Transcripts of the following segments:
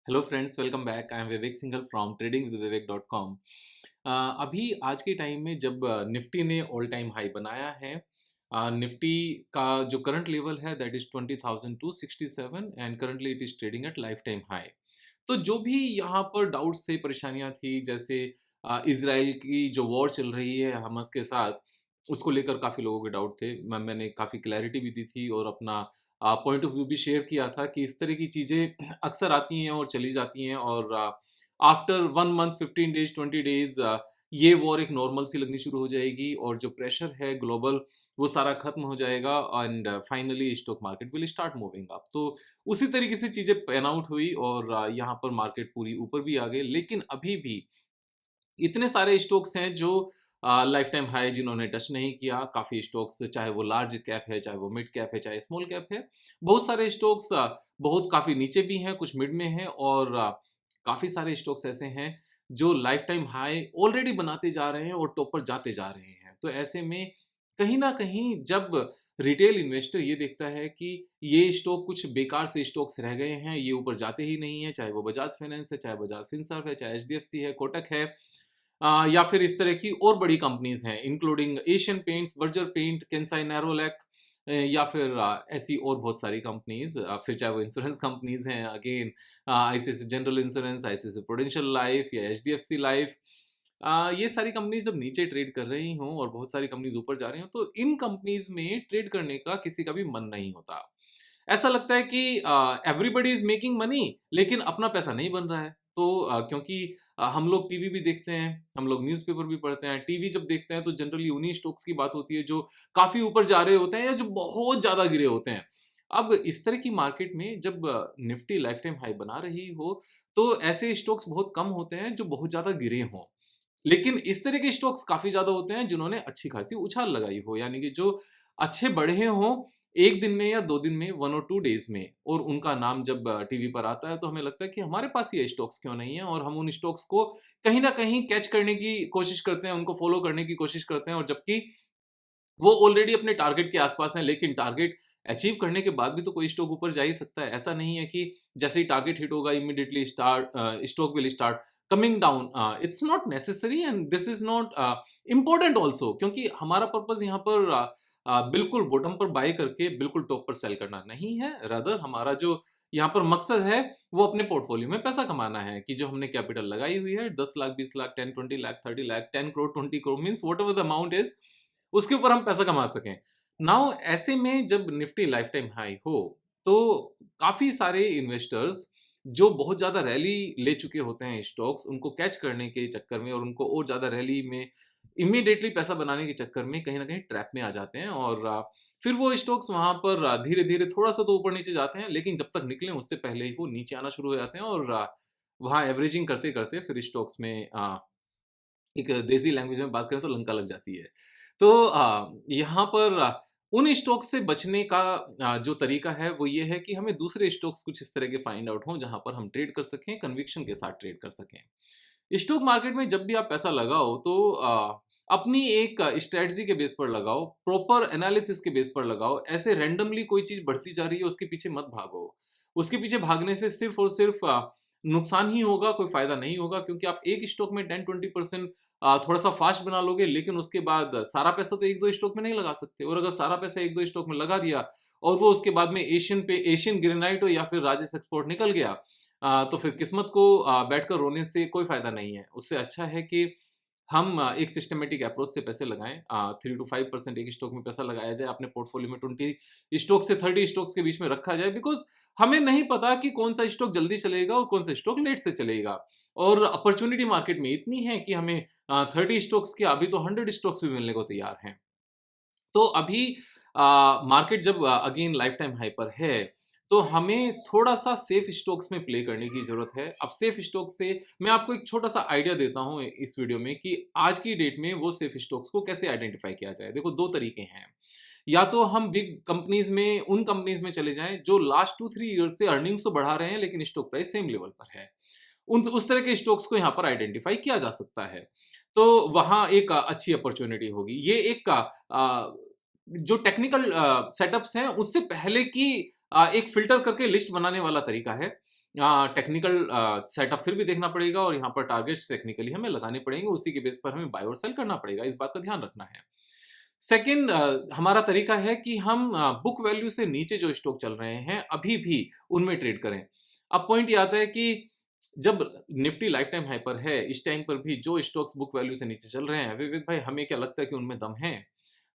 Hello friends, welcome back. I am Vivek Singhal from tradingwithvivek.com। अभी आज के टाइम में जब निफ्टी ने ऑल टाइम हाई बनाया है, निफ्टी का जो करंट लेवल है that is 20,267 and currently it is trading at life time high. तो जो भी यहाँ पर डाउट्स थे, परेशानियां थी, जैसे इसराइल की जो वॉर चल रही है हमास के साथ, उसको लेकर काफ़ी लोगों के डाउट थे। मैंने काफ़ी क्लैरिटी भी दी थी और अपना पॉइंट ऑफ व्यू भी शेयर किया था कि इस तरह की चीज़ें अक्सर आती हैं और चली जाती हैं, और आफ्टर 1 मंथ, 15 डेज़, 20 डेज़ ये वॉर एक नॉर्मल सी लगनी शुरू हो जाएगी और जो प्रेशर है ग्लोबल, वो सारा खत्म हो जाएगा and finally stock market will start moving up. तो उसी तरीके से चीज़ें पैन आउट हुई और यहाँ पर मार्केट पूरी ऊपर भी आ गई। लेकिन अभी भी इतने सारे स्टॉक्स हैं जो लाइफ टाइम हाई जिन्होंने टच नहीं किया। काफ़ी स्टॉक्स, चाहे वो लार्ज कैप है, चाहे वो मिड कैप है, चाहे स्मॉल कैप है। बहुत सारे स्टॉक्स बहुत काफ़ी नीचे भी हैं, कुछ मिड में हैं, और काफ़ी सारे स्टॉक्स ऐसे हैं जो लाइफ टाइम हाई ऑलरेडी बनाते जा रहे हैं और टॉप पर जाते जा रहे हैं। तो ऐसे में कहीं न कहीं जब रिटेल इन्वेस्टर ये देखता है कि ये स्टॉक कुछ बेकार से स्टॉक्स रह गए हैं, ये ऊपर जाते ही नहीं है, चाहे वो बजाज फाइनेंस है, चाहे बजाज फिनसर्व है, चाहे एचडीएफसी है, कोटक है, या फिर इस तरह की और बड़ी कंपनीज़ हैं including Asian Paints, Berger Paint, Kansai Nerolac, या फिर ऐसी और बहुत सारी कंपनीज़, फिर चाहे वो इंश्योरेंस कंपनीज़ हैं, again ICICI general insurance, ICICI prudential life या एचडीएफसी लाइफ। ये सारी कंपनीज़ जब नीचे ट्रेड कर रही हों और बहुत सारी कंपनीज़ ऊपर जा रही हों, तो इन कंपनीज़ में ट्रेड करने का किसी का भी मन नहीं होता। ऐसा लगता है कि एवरीबॉडी इज़ मेकिंग मनी, लेकिन अपना पैसा नहीं बन रहा है। तो क्योंकि हम लोग टीवी भी देखते हैं, हम लोग न्यूज़पेपर भी पढ़ते हैं। टीवी जब देखते हैं तो जनरली उन्हीं स्टॉक्स की बात होती है जो काफ़ी ऊपर जा रहे होते हैं या जो बहुत ज़्यादा गिरे होते हैं। अब इस तरह की मार्केट में जब निफ्टी लाइफ टाइम हाई बना रही हो, तो ऐसे स्टॉक्स बहुत कम होते हैं जो बहुत ज़्यादा गिरे हों। लेकिन इस तरह के स्टॉक्स काफ़ी ज़्यादा होते हैं जिन्होंने अच्छी खासी उछाल लगाई हो, यानी कि जो अच्छे बढ़े हों 1 दिन में या 2 दिन में, 1 और 2 डेज़ में, और उनका नाम जब टीवी पर आता है तो हमें लगता है कि हमारे पास ये स्टॉक्स क्यों नहीं है, और हम उन स्टॉक्स को कहीं न कहीं कैच करने की कोशिश करते हैं, उनको फ़ॉलो करने की कोशिश करते हैं, और जबकि वो ऑलरेडी अपने टारगेट के आस-पास हैं, लेकिन टारगेट अचीव करने के बाद भी तो कोई स्टॉक ऊपर जा ही सकता है। ऐसा नहीं है कि जैसे ही टारगेट हिट होगा immediately stock will start coming down. It's not necessary and this is not important also, क्योंकि हमारा पर्पस यहाँ पर बिल्कुल बॉटम पर बाय करके बिल्कुल टॉप पर सेल करना नहीं है। रादर हमारा जो यहाँ पर मकसद है वो अपने पोर्टफोलियो में पैसा कमाना है, कि जो हमने कैपिटल लगाई हुई है 10 lakh, 20 lakh, 10, 20 lakh, 30 lakh, 10 crore, 20 crore, means whatever the amount is, उसके ऊपर हम पैसा कमा सकें। नाउ ऐसे में जब निफ्टी लाइफ टाइम हाई हो, तो काफ़ी सारे इन्वेस्टर्स जो बहुत ज़्यादा रैली ले चुके होते हैं स्टॉक्स, उनको कैच करने के चक्कर में और उनको और ज़्यादा रैली में इमीडिएटली पैसा बनाने के चक्कर में कहीं न कहीं ट्रैप में आ जाते हैं, और फिर वो स्टॉक्स वहाँ पर धीरे-धीरे थोड़ा-सा तो ऊपर-नीचे जाते हैं, लेकिन जब तक निकलें उससे पहले ही वो नीचे आना शुरू हो जाते हैं, और वहाँ एवरेजिंग करते-करते फिर स्टॉक्स में एक देसी लैंग्वेज में बात करें तो लंका लग जाती है। तो यहाँ पर उन स्टॉक्स से बचने का जो तरीका है वो ये है कि हमें दूसरे स्टॉक्स कुछ इस तरह के फाइंड आउट हों जहाँ पर हम ट्रेड कर सकें, कन्विक्शन के साथ ट्रेड कर सकें। स्टॉक मार्केट में जब भी आप पैसा लगाओ तो अपनी एक स्ट्रैटेजी के बेस पर लगाओ, प्रॉपर एनालिसिस के बेस पर लगाओ। ऐसे रैंडमली कोई चीज़ बढ़ती जा रही है उसके पीछे मत भागो। उसके पीछे भागने से सिर्फ़ और सिर्फ़ नुकसान ही होगा, कोई फ़ायदा नहीं होगा, क्योंकि आप एक स्टॉक में 10-20% थोड़ा-सा फ़ास्ट बना लोगे, लेकिन उसके बाद सारा पैसा तो 1-2 स्टॉक में नहीं लगा सकते, और अगर सारा पैसा 1-2 स्टॉक में लगा दिया और वो उसके बाद में एशियन ग्रेनाइट हो या फिर राजेश एक्सपोर्ट निकल गया, तो फिर किस्मत को बैठकर रोने से कोई फ़ायदा नहीं है। उससे अच्छा है कि हम एक सिस्टमैटिक अप्रोच से पैसे लगाएँ। 3 टू 5% एक स्टॉक में पैसा लगाया जाए, अपने पोर्टफोलियो में 20 स्टॉक से 30 स्टॉक्स के बीच में रखा जाए, बिकॉज़ हमें नहीं पता कि कौन-सा स्टॉक जल्दी चलेगा और कौन-सा स्टॉक लेट से चलेगा। और अपॉर्च्युनिटी मार्केट में इतनी है कि हमें 30 स्टॉक्स के अभी तो 100 स्टॉक्स भी मिलने को तैयार हैं। तो अभी मार्केट जब अगेन लाइफ टाइम हाई पर है, तो हमें थोड़ा-सा सेफ स्टॉक्स में प्ले करने की ज़रूरत है। अब सेफ स्टॉक से मैं आपको एक छोटा-सा आइडिया देता हूँ इस वीडियो में, कि आज की डेट में वो सेफ स्टॉक्स को कैसे आइडेंटिफ़ाई किया जाए। देखो 2 तरीके हैं। या तो हम बिग कंपनीज़ में, उन कंपनीज़ में चले जाएँ जो लास्ट 2-3 ईयर्स से अर्निंग्स तो बढ़ा रहे हैं लेकिन स्टॉक प्राइस सेम लेवल पर है। उन उस तरह के स्टॉक्स को यहाँ पर आइडेंटिफ़ाई किया जा सकता है। तो वहाँ एक अच्छी अपॉर्च्युनिटी होगी। ये एक जो टेक्निकल सेटअप्स हैं उससे पहले की एक फ़िल्टर करके लिस्ट बनाने वाला तरीका है। टेक्निकल सेटअप फिर भी देखना पड़ेगा और यहाँ पर टारगेट्स टेक्निकली हमें लगाने पड़ेंगे, उसी के बेस पर हमें बाय और सेल करना पड़ेगा, इस बात का ध्यान रखना है। सेकंड हमारा तरीका है कि हम बुक वैल्यू से नीचे जो स्टॉक चल रहे हैं अभी भी उनमें ट्रेड करें। अब पॉइंट ये आता है कि जब निफ्टी लाइफ टाइम हाइपर है, इस टाइम पर भी जो स्टॉक्स बुक वैल्यू से नीचे चल रहे हैं, विवेक भाई हमें क्या लगता है कि उनमें दम है?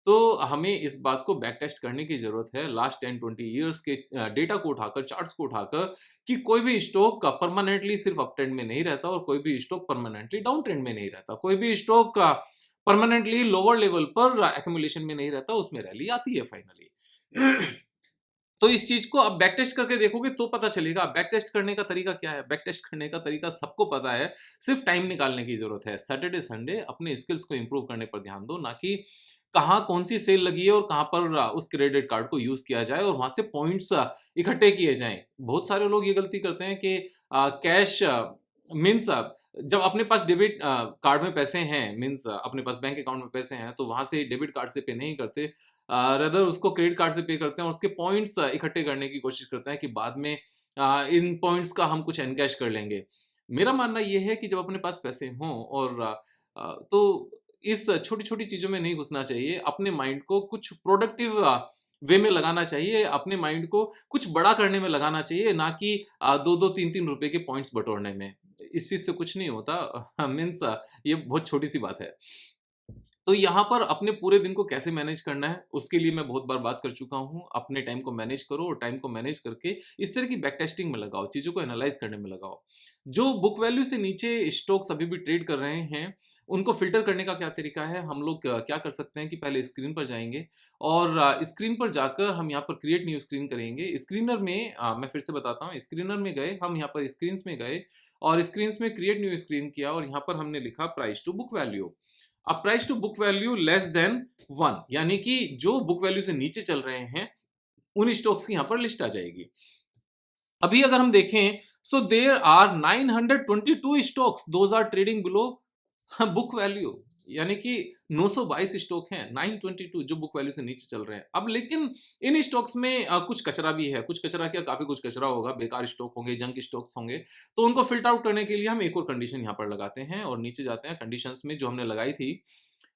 तो हमें इस बात को बैक टेस्ट करने की ज़रूरत है लास्ट 10-20 ईयर्स के डेटा को उठाकर, चार्ट्स को उठाकर, कि कोई भी स्टॉक परमानेंटली सिर्फ अप ट्रेंड में नहीं रहता और कोई भी स्टॉक परमानेंटली डाउन ट्रेंड में नहीं रहता। कोई भी स्टॉक परमानेंटली लोअर लेवल पर एक्यूमुलेशन में नहीं रहता, उसमें रैली आती है फाइनली। तो इस चीज को आप बैक टेस्ट करके देखोगे तो पता चलेगा। बैक टेस्ट करने का तरीका क्या है? बैक टेस्ट करने का तरीका सबको पता है, सिर्फ टाइम निकालने की जरूरत है। सैटरडे संडे अपने स्किल्स को इंप्रूव करने पर ध्यान दो, ना कि कहाँ कौन सी सेल लगी है और कहाँ पर उस क्रेडिट कार्ड को यूज किया जाए और वहां से पॉइंट्स इकट्ठे किए जाएं। बहुत सारे लोग ये गलती करते हैं कि कैश मीन्स जब अपने पास डेबिट कार्ड में पैसे हैं, मीन्स अपने पास बैंक अकाउंट में पैसे हैं, तो वहां से डेबिट कार्ड से पे नहीं करते, रदर उसको क्रेडिट कार्ड से पे करते हैं और उसके पॉइंट्स इकट्ठे करने की कोशिश करते हैं कि बाद में इन पॉइंट्स का हम कुछ एनकैश कर लेंगे। मेरा मानना ये है कि जब अपने पास पैसे हों और तो इस छोटी-छोटी चीज़ों में नहीं घुसना चाहिए। अपने माइंड को कुछ प्रोडक्टिव वे में लगाना चाहिए, अपने माइंड को कुछ बड़ा करने में लगाना चाहिए, ना कि 2-2 3-3 रुपए के पॉइंट्स बटोरने में। इस चीज़ से कुछ नहीं होता। मीन्स ये बहुत छोटी-सी बात है। तो यहाँ पर अपने पूरे दिन को कैसे मैनेज करना है, उसके लिए मैं बहुत बार बात कर चुका हूँ। अपने टाइम को मैनेज करो और टाइम को मैनेज करके इस तरह की बैक टेस्टिंग में लगाओ, चीज़ों को एनालाइज़ करने में लगाओ। जो बुक वैल्यू से नीचे स्टॉक्स अभी भी ट्रेड कर रहे हैं, उनको फ़िल्टर करने का क्या तरीका है? हम लोग क्या कर सकते हैं कि पहले स्क्रीन पर जाएँगे और स्क्रीन पर जाकर हम यहाँ पर क्रिएट न्यू स्क्रीन करेंगे। स्क्रीनर में मैं फिर से बताता हूँ, स्क्रीनर में गए, हम यहाँ पर स्क्रीन्स में गए और स्क्रीन्स में क्रिएट न्यू स्क्रीन किया और यहाँ पर हमने लिखा प्राइस टू बुक वैल्यू। अब price to book value less than 1, यानी कि जो बुक वैल्यू से नीचे चल रहे हैं उन स्टॉक्स की यहां पर लिस्ट आ जाएगी। अभी अगर हम देखें, so there are 922 stocks those are trading below book value, यानी कि 922 स्टॉक हैं, 922 जो बुक वैल्यू से नीचे चल रहे हैं। अब लेकिन इन स्टॉक्स में कुछ कचरा भी है, कुछ कचरा क्या, काफी कुछ कचरा होगा, बेकार स्टॉक होंगे, जंक स्टॉक्स होंगे। तो उनको फिल्टर आउट करने के लिए हम एक और कंडीशन यहाँ पर लगाते हैं और नीचे जाते हैं कंडीशंस में जो हमने लगाई थी।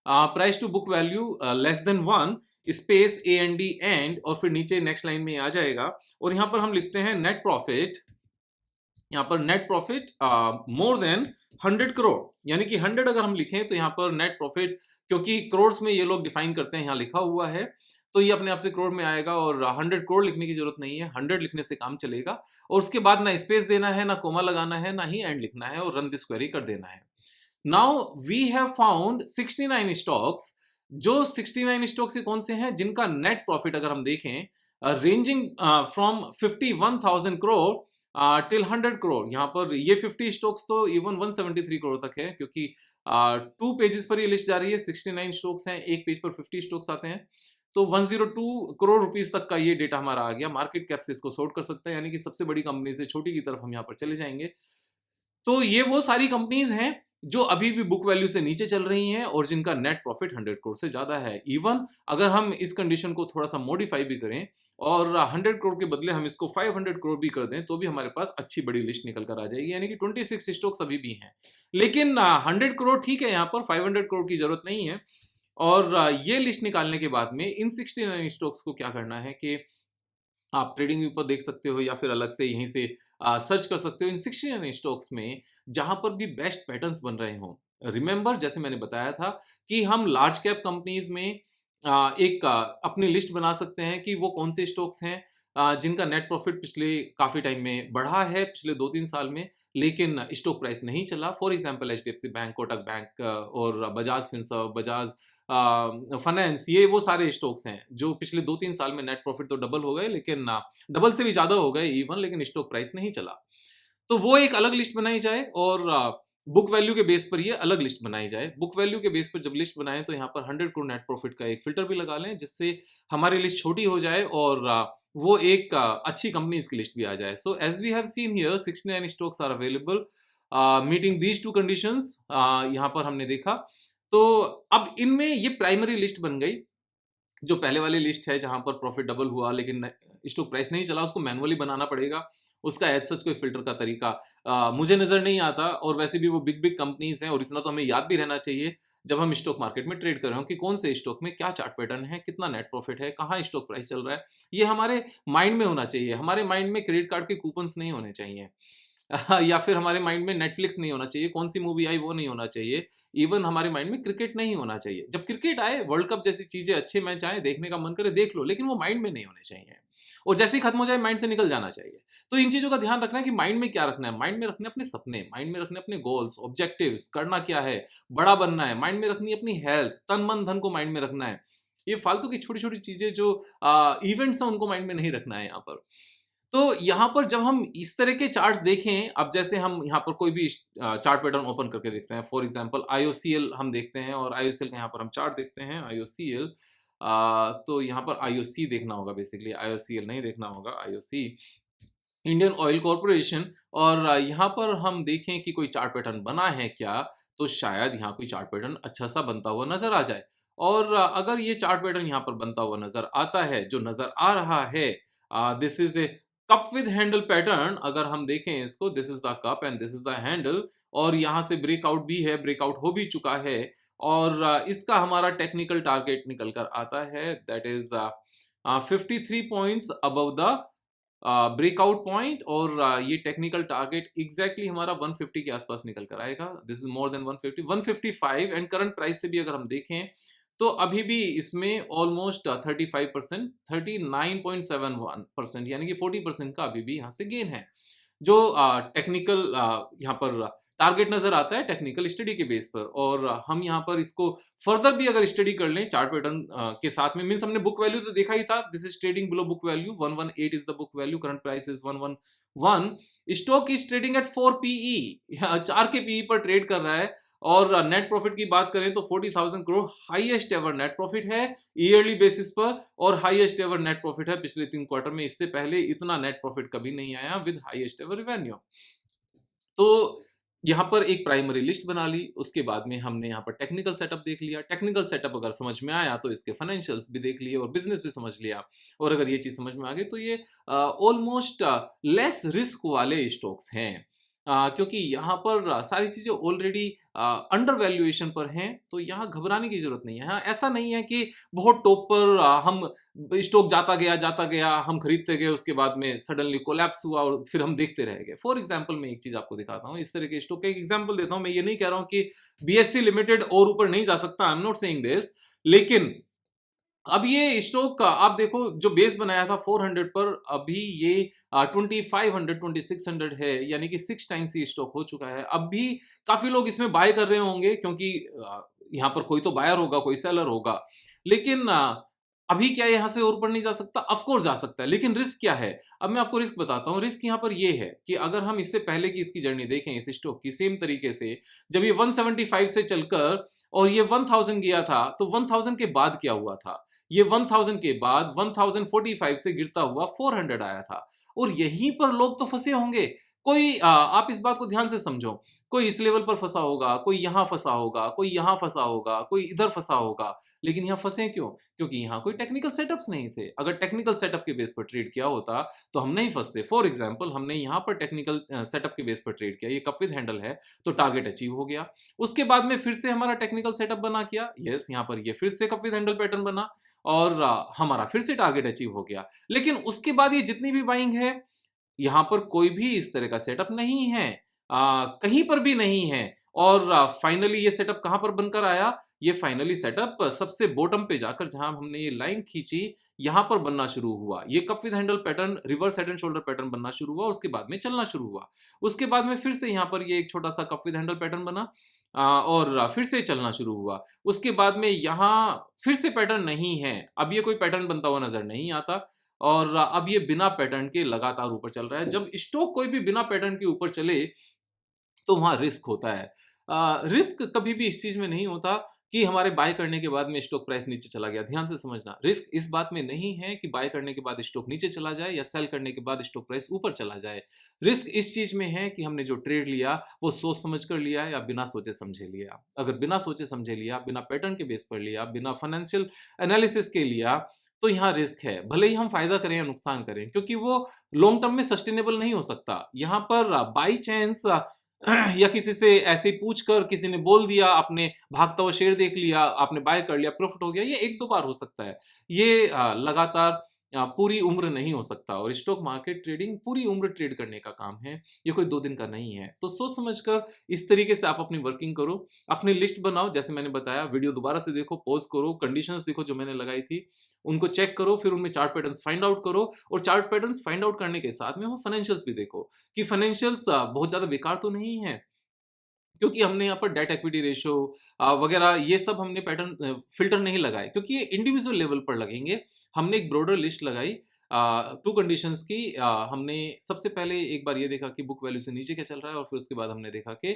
Price to book value less than 1 space A N D and, और फिर नीचे नेक्स्ट लाइन में आ जाएगा और यहाँ पर हम लिखते हैं नेट प्रॉफिट, यहाँ पर net profit more than 100 crore, यानी कि 100 अगर हम लिखें तो यहाँ पर नेट प्रॉफिट, क्योंकि करोड़ में ये लोग डिफाइन करते हैं, यहाँ लिखा हुआ है, तो ये अपने आप से करोड़ में आएगा और 100 करोड़ लिखने की जरूरत नहीं है, 100 लिखने से काम चलेगा। और उसके बाद ना स्पेस देना है, ना कोमा लगाना है, ना ही एंड लिखना है और रन दिस क्वेरी कर देना है। Now we have found 69 stocks. जो 69 स्टॉक्स कौन से हैं जिनका नेट प्रॉफिट अगर हम देखें ranging from 51,000 crore till 100 crore, यहाँ पर ये 50 स्टॉक्स तो इवन 173 करोड़ तक है, क्योंकि 2 पेजेस पर ये लिस्ट जा रही है, 69 स्टॉक्स हैं, एक पेज पर 50 स्टॉक्स आते हैं, तो 102 करोड़ रुपीस तक का ये डेटा हमारा आ गया। मार्केट कैप से इसको सॉर्ट कर सकते हैं, यानी कि सबसे बड़ी कंपनी से छोटी की तरफ हम यहाँ पर चले जाएंगे। तो ये वो सारी कंपनीज हैं जो अभी भी बुक वैल्यू से नीचे चल रही हैं और जिनका नेट प्रॉफिट 100 करोड़ से ज्यादा है। इवन अगर हम इस कंडीशन को थोड़ा सा मॉडिफाई भी करें और 100 करोड़ के बदले हम इसको 500 करोड़ भी कर दें, तो भी हमारे पास अच्छी बड़ी लिस्ट निकल कर आ जाएगी, यानी कि 26 स्टॉक्स अभी भी हैं। लेकिन 100 करोड़ ठीक है, यहाँ पर 500 करोड़ की जरूरत नहीं है। और ये लिस्ट निकालने के बाद में इन 69 स्टॉक्स को क्या करना है कि आप ट्रेडिंग व्यू पर देख सकते हो या फिर अलग से यहीं से सर्च कर सकते हो इन 69 स्टॉक्स में जहां पर भी बेस्ट पैटर्न्स बन रहे हों। रिमेंबर, जैसे मैंने बताया था कि हम लार्ज कैप कंपनीज में एक अपनी लिस्ट बना सकते हैं कि वो कौन से स्टॉक्स हैं जिनका नेट प्रॉफिट पिछले काफी टाइम में बढ़ा है, पिछले 2-3 साल में, लेकिन स्टॉक प्राइस नहीं चला। For example HDFC bank, Kotak bank और बजाज फिनसर्व, बजाज फाइनेंस, ये वो सारे स्टॉक्स हैं जो पिछले 2-3 साल में नेट प्रॉफिट तो डबल हो गए, लेकिन डबल से भी ज्यादा हो गए इवन, लेकिन स्टॉक प्राइस नहीं चला। तो वो एक अलग लिस्ट बनाई जाए और बुक वैल्यू के बेस पर ये अलग लिस्ट बनाई जाए। बुक वैल्यू के बेस पर जब लिस्ट बनाएं तो यहाँ पर 100 करोड़ नेट प्रॉफिट का एक फिल्टर भी लगा लें, जिससे हमारी लिस्ट छोटी हो जाए और वो एक अच्छी कंपनीज की लिस्ट भी आ जाए। So as we have seen here 69 stocks are available meeting these two conditions, यहाँ पर हमने देखा। तो अब इनमें ये प्राइमरी लिस्ट बन गई। जो पहले वाली लिस्ट है जहां पर प्रॉफिट डबल हुआ लेकिन स्टॉक प्राइस नहीं चला, उसको मैनुअली बनाना पड़ेगा उसका एज सच कोई फिल्टर का तरीका मुझे नजर नहीं आता। और वैसे भी वो बिग बिग कंपनीज हैं, और इतना तो हमें याद भी रहना चाहिए जब हम स्टॉक मार्केट में ट्रेड कर रहे हो कि कौन से स्टॉक में क्या चार्ट पैटर्न है, कितना नेट प्रॉफिट है, कहाँ स्टॉक प्राइस चल रहा है। ये हमारे माइंड में होना चाहिए। हमारे माइंड में क्रेडिट कार्ड के कूपन्स नहीं होने चाहिए या फिर हमारे माइंड में नेटफ्लिक्स नहीं होना चाहिए, कौन सी मूवी आई वो नहीं होना चाहिए। इवन हमारे माइंड में क्रिकेट नहीं होना चाहिए। जब क्रिकेट आए, वर्ल्ड कप जैसी चीजें, अच्छे मैच आए, देखने का मन करे देख लो, लेकिन वो माइंड में नहीं होने चाहिए, और जैसे ही खत्म हो जाए माइंड से निकल जाना चाहिए। तो इन चीजों का ध्यान रखना है कि माइंड में क्या रखना है। माइंड में रखने अपने सपने, माइंड में रखने अपने गोल्स, ऑब्जेक्टिव्स, करना क्या है, बड़ा बनना है। माइंड में रखनी अपनी हेल्थ, तन मन धन को माइंड में रखना है। ये फालतू की छोटी छोटी चीजें जो इवेंट्स हैं उनको माइंड में नहीं रखना है यहाँ पर। तो यहाँ पर जब हम इस तरह के चार्ट्स देखें, अब जैसे हम यहाँ पर कोई भी चार्ट पैटर्न ओपन करके देखते हैं, फॉर एग्जांपल आईओसीएल हम देखते हैं, और आईओसीएल का यहाँ पर हम चार्ट देखते हैं, आईओसीएल। तो यहाँ पर आईओसी देखना होगा, बेसिकली आईओसीएल नहीं देखना होगा, आईओसी, इंडियन ऑयल कॉर्पोरेशन। और यहाँ पर हम देखें कि कोई चार्ट पैटर्न बना है क्या, तो शायद यहाँ कोई चार्ट पैटर्न अच्छा सा बनता हुआ नजर आ जाए। और अगर ये चार्ट पैटर्न यहाँ पर बनता हुआ नजर आता है, जो नजर आ रहा है, this is a cup with handle pattern. अगर हम देखें इसको, this is the cup and this is the handle, और यहाँ से ब्रेकआउट भी है, ब्रेकआउट हो भी चुका है। और इसका हमारा टेक्निकल टारगेट निकल कर आता है, that is 53 points above the breakout point. और ये टेक्निकल टारगेट एग्जैक्टली हमारा 150 के आसपास निकल कर आएगा। This is more than 150, 155। And current price से भी अगर हम देखें तो अभी भी इसमें ऑलमोस्ट 35%, 39.71%, यानी कि 40% का अभी भी यहाँ से गेन है। जो टेक्निकल यहाँ पर टारगेट नजर आता है टेक्निकल स्टडी के बेस पर। और हम यहाँ पर इसको फर्दर भी अगर स्टडी कर लें चार्ट पैटर्न के साथ में, मींस हमने बुक वैल्यू तो देखा ही था, this is trading below book value, 118 is the book value, current price is 111। Stock is trading at 4 PE, 4 के पीई पर ट्रेड कर रहा है। और नेट प्रॉफिट की बात करें तो 40,000 crore highest ever net profit है ईयरली बेसिस पर, और हाईएस्ट एवर नेट प्रॉफिट है पिछले 3 क्वार्टर में। इससे पहले इतना नेट प्रॉफिट कभी नहीं आया विद हाईएस्ट एवर रेवेन्यू। तो यहाँ पर एक प्राइमरी लिस्ट बना ली, उसके बाद में हमने यहाँ पर टेक्निकल सेटअप देख लिया। टेक्निकल सेटअप अगर समझ में आया तो इसके फाइनेंशियल्स भी देख लिए और बिजनेस भी समझ लिया। और अगर ये चीज समझ में आ गई तो ये ऑलमोस्ट लेस रिस्क वाले स्टॉक्स हैं, क्योंकि यहाँ पर सारी चीजें ऑलरेडी अंडर वैल्यूएशन पर हैं। तो यहाँ घबराने की जरूरत नहीं है। यहाँ ऐसा नहीं है कि बहुत टॉप पर हम स्टॉक जाता गया, हम खरीदते गए, उसके बाद में सडनली कोलैप्स हुआ और फिर हम देखते रह गए। फॉर एग्जांपल मैं एक चीज आपको दिखाता हूँ, इस तरह के स्टॉक का एक एग्जांपल देता हूँ। मैं ये नहीं कह रहा हूँ कि बीएससी लिमिटेड और ऊपर नहीं जा सकता, I am not saying this, लेकिन अब ये स्टॉक आप देखो, जो बेस बनाया था 400 पर, अभी ये 2500 2600 है, यानी कि 6 टाइम्स ये स्टॉक हो चुका है। अब भी काफी लोग इसमें बाय कर रहे होंगे, क्योंकि यहाँ पर कोई तो बायर होगा, कोई सेलर होगा। लेकिन अभी क्या यहाँ से और ऊपर नहीं जा सकता? ऑफ कोर्स जा सकता है, लेकिन रिस्क क्या है? अब मैं आपको रिस्क बताता हूँ। रिस्क यहाँ पर ये है कि अगर हम इससे पहले की इसकी जर्नी देखें इस स्टॉक की, सेम तरीके से जब ये 175 से चलकर और ये 1000 गया था, तो 1000 के बाद क्या हुआ था? ये 1000 के बाद 1045 से गिरता हुआ 400 आया था। और यहीं पर लोग तो फंसे होंगे। कोई आप इस बात को ध्यान से समझो, कोई इस लेवल पर फंसा होगा, कोई यहाँ फंसा होगा, कोई यहाँ फंसा होगा, कोई इधर फंसा होगा। लेकिन यहाँ फंसे क्यों? क्योंकि यहाँ कोई टेक्निकल सेटअप्स नहीं थे। अगर टेक्निकल सेटअप के बेस पर ट्रेड किया होता तो हम नहीं फंसते। फॉर एग्जांपल, हमने यहाँ पर टेक्निकल सेटअप के बेस पर ट्रेड किया, ये कप विद हैंडल है, तो टारगेट अचीव हो गया। उसके बाद में फिर से हमारा टेक्निकल सेटअप बना किया, यस, यहाँ पर ये फिर से कप विद हैंडल पैटर्न बना और हमारा फिर से टारगेट अचीव हो गया। लेकिन उसके बाद ये जितनी भी बाइंग है, यहाँ पर कोई भी इस तरह का सेटअप नहीं है, कहीं पर भी नहीं है। और फाइनली ये सेटअप कहां पर बनकर आया? ये फाइनली सेटअप सबसे बॉटम पे जाकर, जहां हमने ये लाइन खींची, यहां पर बनना शुरू हुआ। ये cup with handle pattern, reverse head and shoulder pattern बनना शुरू हुआ, उसके बाद में चलना शुरू हुआ। उसके बाद में फिर से यहाँ पर ये एक छोटा सा कप विद हैंडल पैटर्न बना और फिर से चलना शुरू हुआ। उसके बाद में यहाँ फिर से पैटर्न नहीं है, अब ये कोई पैटर्न बनता हुआ नजर नहीं आता। और अब ये बिना पैटर्न के लगातार ऊपर चल रहा है। जब स्टॉक कोई भी बिना पैटर्न के ऊपर चले तो वहां रिस्क होता है। रिस्क कभी भी इस चीज में नहीं होता कि हमारे बाय करने के बाद में स्टॉक प्राइस नीचे चला गया। ध्यान से समझना, रिस्क इस बात में नहीं है कि बाय करने के बाद स्टॉक नीचे चला जाए या सेल करने के बाद स्टॉक प्राइस ऊपर चला जाए। रिस्क इस चीज में है कि हमने जो ट्रेड लिया वो सोच समझ कर लिया या बिना सोचे समझे लिया। अगर बिना सोचे समझे लिया, बिना पैटर्न के बेस पर लिया, बिना फाइनेंशियल एनालिसिस के लिया, तो यहाँ रिस्क है, भले ही हम फायदा करें या नुकसान करें, क्योंकि वो लॉन्ग टर्म में सस्टेनेबल नहीं हो सकता। यहाँ पर बाई चांस या किसी से ऐसे ही पूछ कर किसी ने बोल दिया, आपने भागता हुआ शेयर देख लिया, आपने बाय कर लिया, प्रॉफिट हो गया, ये एक दो बार हो सकता है। ये लगातार पूरी उम्र नहीं हो सकता, और स्टॉक मार्केट ट्रेडिंग पूरी उम्र ट्रेड करने का काम है, ये कोई 2 दिन का नहीं है। तो सोच समझ कर इस तरीके से आप अपनी वर्किंग करो, अपनी लिस्ट बनाओ, जैसे मैंने बताया, वीडियो दोबारा से देखो, पॉज़ करो, कंडीशंस देखो जो मैंने लगाई थी, उनको चेक करो, फिर उनमें चार्ट पैटर्न्स फाइंड आउट करो, और चार्ट पैटर्न्स फाइंड आउट करने के साथ में वो फाइनेंशियल्स भी देखो कि फाइनेंशियल्स बहुत ज़्यादा बेकार तो नहीं है, क्योंकि हमने यहाँ पर डेट इक्विटी रेशियो वगैरह ये सब हमने पैटर्न फ़िल्टर नहीं लगाए, क्योंकि ये इंडिविजुअल लेवल पर लगेंगे। हमने एक ब्रॉडर लिस्ट लगाई 2 कंडीशंस की। हमने सबसे पहले एक बार ये देखा कि बुक वैल्यू से नीचे क्या चल रहा है, और फिर उसके बाद हमने देखा कि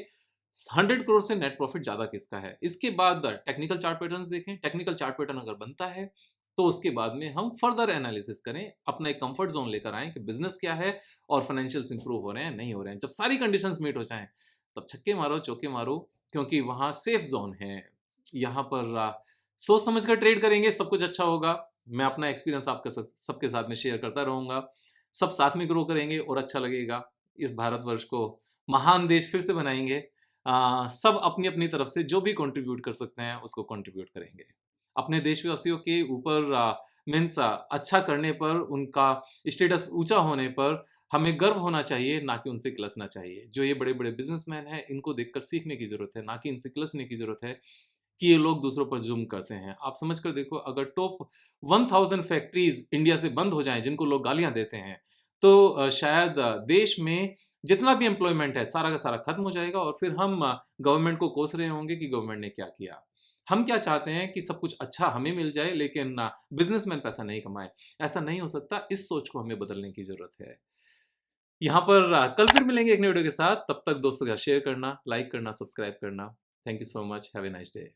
100 करोड़ से नेट प्रॉफिट ज़्यादा किसका है। इसके बाद टेक्निकल चार्ट पैटर्न्स देखें, टेक्निकल चार्ट पैटर्न अगर बनता है, तो उसके बाद में हम फर्दर एनालिसिस करें, अपना एक कंफर्ट ज़ोन लेकर आएँ कि बिज़नेस क्या है और फाइनेंशियल्स इंप्रूव हो रहे हैं, नहीं हो रहे हैं। जब सारी कंडीशंस मीट हो जाएँ, तब छक्के मारो, चौके मारो, क्योंकि वहाँ सेफ ज़ोन है। यहाँ पर सोच समझ कर ट्रेड करेंगे, सब कुछ अच्छा होगा। मैं अपना एक्सपीरियंस आपके सबके साथ में शेयर करता रहूँगा। सब साथ में ग्रो करेंगे और अच्छा लगेगा। इस भारतवर्ष को महान देश फिर से बनाएँगे। सब अपनी-अपनी तरफ से जो भी कंट्रीब्यूट कर सकते हैं, उसको कंट्रीब्यूट करेंगे। अपने देशवासियों के ऊपर मीन्स अच्छा करने पर, उनका स्टेटस ऊँचा होने पर हमें गर्व होना चाहिए, ना कि उनसे किलसना चाहिए। जो ये बड़े-बड़े बिज़नेसमैन हैं, इनको देखकर सीखने की ज़रूरत है, ना कि इनसे किलसने की ज़रूरत है कि ये लोग दूसरों पर ज़ुल्म करते हैं। आप समझ कर देखो, अगर टॉप 1000 फैक्ट्रीज़ इंडिया से बंद हो जाएँ, जिनको लोग गालियाँ देते हैं, तो शायद देश में जितना भी एम्प्लॉयमेंट है, सारा का सारा खत्म हो जाएगा, और फिर हम गवर्नमेंट को कोस रहे होंगे कि गवर्नमेंट ने क्या किया। हम क्या चाहते हैं कि सब कुछ अच्छा हमें मिल जाए, लेकिन बिज़नेसमैन पैसा नहीं कमाएँ। ऐसा नहीं हो सकता, इस सोच को हमें बदलने की ज़रूरत है। यहाँ पर कल फिर मिलेंगे एक नई वीडियो के साथ। तब तक दोस्तों का शेयर करना, लाइक करना, सब्सक्राइब करना। Thank you so much. Have a nice day.